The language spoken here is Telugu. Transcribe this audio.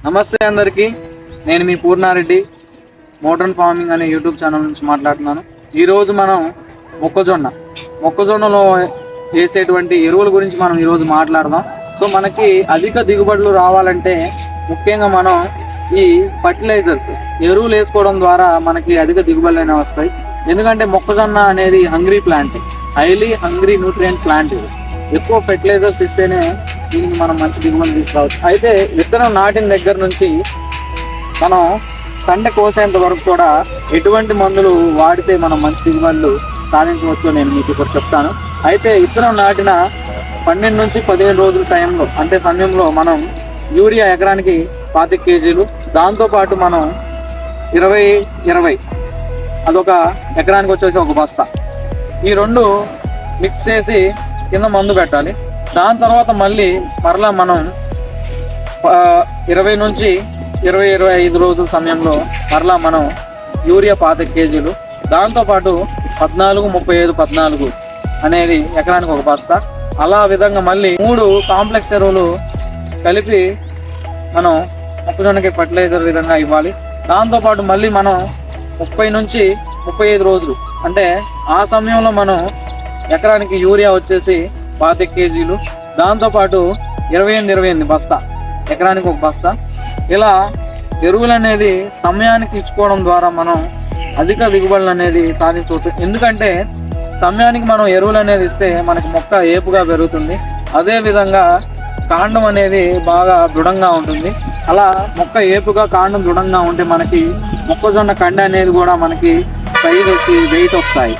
నమస్తే అందరికీ, నేను మీ పూర్ణారెడ్డి మోడర్న్ ఫార్మింగ్ అనే యూట్యూబ్ ఛానల్ నుంచి మాట్లాడుతున్నాను. ఈరోజు మనం మొక్కజొన్నలో వేసేటువంటి ఎరువుల గురించి మనం ఈరోజు మాట్లాడదాం. సో మనకి అధిక దిగుబడులు రావాలంటే ముఖ్యంగా మనం ఈ ఫర్టిలైజర్స్ ఎరువులు వేసుకోవడం ద్వారా మనకి అధిక దిగుబడులు అనేవి వస్తాయి. ఎందుకంటే మొక్కజొన్న అనేది hungry plant, highly hungry nutrient plant. ఎక్కువ ఫెర్టిలైజర్స్ ఇస్తేనే దీనికి మనం మంచి దిగుబడి తీసుకురావచ్చు. అయితే విత్తనం నాటిన దగ్గర నుంచి మనం పంట కోసేంత వరకు కూడా ఎటువంటి మందులు వాడితే మనం మంచి దిగుబడులు సాధించవచ్చు నేను మీకు ఇప్పుడు చెప్తాను. అయితే విత్తనం నాటిన 12 నుంచి 15 రోజుల టైంలో అంటే సమయంలో మనం యూరియా ఎకరానికి 25 కేజీలు, దాంతోపాటు మనం 20-20 అదొక ఎకరానికి వచ్చేసి ఒక బస్తా, ఈ రెండు మిక్స్ చేసి కింద మందు పెట్టాలి. దాని తర్వాత మరలా మనం 20 నుంచి 25 రోజుల సమయంలో మరలా మనం యూరియా 25 కేజీలు, దాంతోపాటు 14-35-14 అనేది ఎకరానికి ఒక బస్తా, అలా విధంగా మళ్ళీ 3 కాంప్లెక్స్ ఎరువులు కలిపి మనం మొక్కజొన్నకి ఫర్టిలైజర్ విధంగా ఇవ్వాలి. దాంతోపాటు మళ్ళీ మనం 30 నుంచి 35 రోజులు అంటే ఆ సమయంలో మనం ఎకరానికి యూరియా వచ్చేసి 25 కేజీలు, దాంతోపాటు 28 బస్తా, ఎకరానికి ఒక బస్తా. ఇలా ఎరువులు అనేది సమయానికి ఇచ్చుకోవడం ద్వారా మనం అధిక దిగుబడులు అనేది సాధించవచ్చు. ఎందుకంటే సమయానికి మనం ఎరువులు అనేది ఇస్తే మనకి మొక్క ఏపుగా పెరుగుతుంది, అదేవిధంగా కాండం అనేది బాగా దృఢంగా ఉంటుంది. అలా మొక్క ఏపుగా కాండం దృఢంగా ఉంటే మనకి మొక్కజొన్న కండ అనేది కూడా మనకి సైజ్ వచ్చి వెయిట్ వస్తాయి.